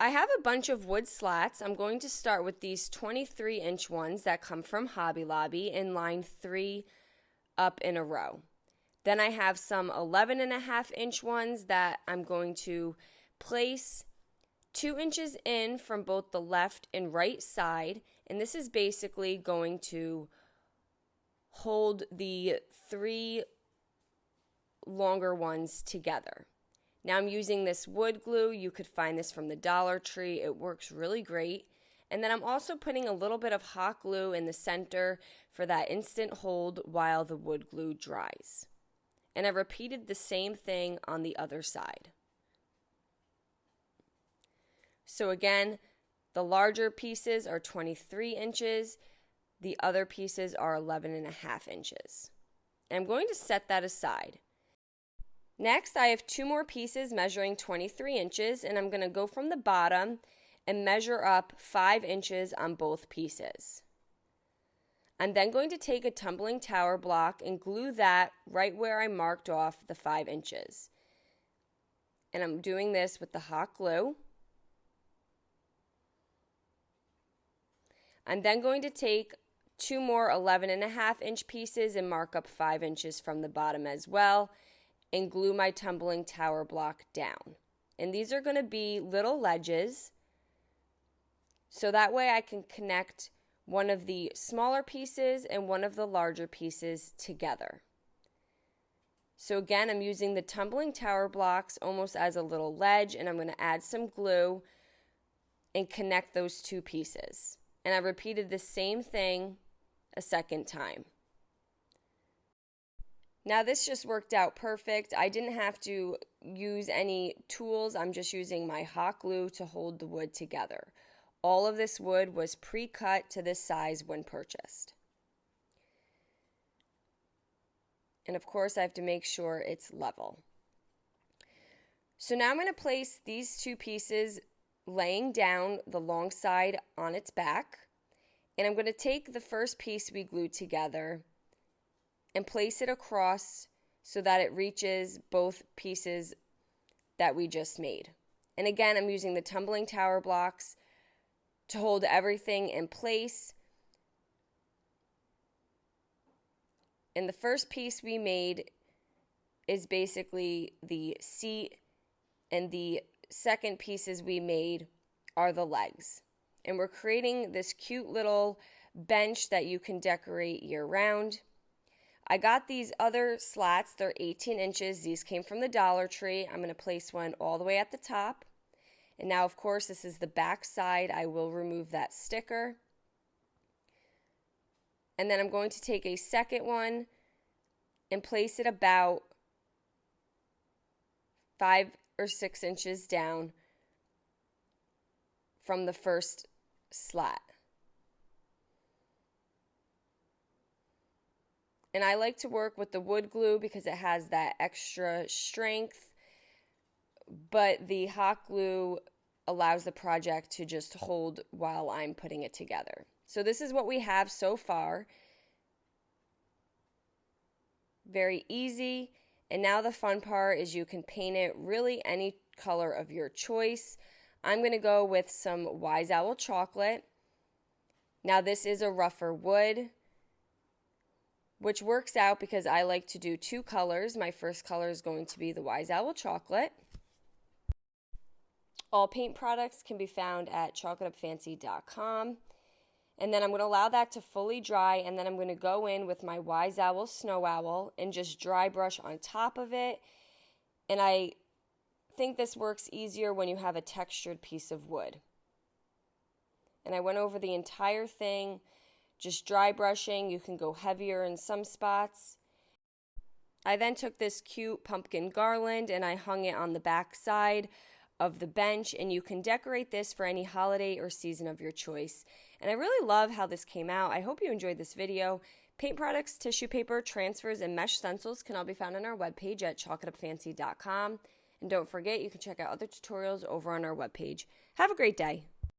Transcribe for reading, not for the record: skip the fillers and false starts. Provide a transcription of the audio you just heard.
I have a bunch of wood slats. I'm going to start with these 23-inch ones that come from Hobby Lobby in line 3 up in a row. Then I have some 11.5-inch ones that I'm going to place 2 inches in from both the left and right side, and this is basically going to hold the 3 longer ones together. Now I'm using this wood glue. You could find this from the Dollar Tree. It works really great. And then I'm also putting a little bit of hot glue in the center for that instant hold while the wood glue dries. And I repeated the same thing on the other side. So again, the larger pieces are 23 inches. The other pieces are 11.5 inches. And I'm going to set that aside. Next, I have 2 more pieces measuring 23 inches, and I'm going to go from the bottom and measure up 5 inches on both pieces. I'm then going to take a tumbling tower block and glue that right where I marked off the 5 inches. And I'm doing this with the hot glue. I'm then going to take 2 more 11.5-inch pieces and mark up 5 inches from the bottom as well, and glue my tumbling tower block down. And these are going to be little ledges, so that way I can connect one of the smaller pieces and one of the larger pieces together. So again, I'm using the tumbling tower blocks almost as a little ledge, and I'm going to add some glue and connect those 2 pieces. And I repeated the same thing a second time. Now this just worked out perfect. I didn't have to use any tools. I'm just using my hot glue to hold the wood together. All of this wood was pre-cut to this size when purchased. And of course I have to make sure it's level. So now I'm going to place these 2 pieces laying down the long side on its back. And I'm going to take the first piece we glued together and place it across so that it reaches both pieces that we just made. And again, I'm using the tumbling tower blocks to hold everything in place. And the first piece we made is basically the seat, and the second pieces we made are the legs. And we're creating this cute little bench that you can decorate year-round. I got these other slats. They're 18 inches. These came from the Dollar Tree. I'm going to place one all the way at the top. And now, of course, this is the back side. I will remove that sticker. And then I'm going to take a second one and place it about 5 or 6 inches down from the first slat. And I like to work with the wood glue because it has that extra strength, but the hot glue allows the project to just hold while I'm putting it together. So this is what we have so far. Very easy. And now the fun part is you can paint it really any color of your choice. I'm going to go with some Wise Owl chocolate. Now this is a rougher wood, which works out because I like to do 2 colors. My first color is going to be the Wise Owl chocolate. All paint products can be found at chocolateupfancy.com. And then I'm going to allow that to fully dry, and then I'm going to go in with my Wise Owl Snow Owl and just dry brush on top of it. And I think this works easier when you have a textured piece of wood. And I went over the entire thing, just dry brushing. You can go heavier in some spots. I then took this cute pumpkin garland and I hung it on the back side of the bench, and you can decorate this for any holiday or season of your choice. And I really love how this came out. I hope you enjoyed this video. Paint products, tissue paper, transfers, and mesh stencils can all be found on our webpage at chocolateupfancy.com. And don't forget, you can check out other tutorials over on our webpage. Have a great day.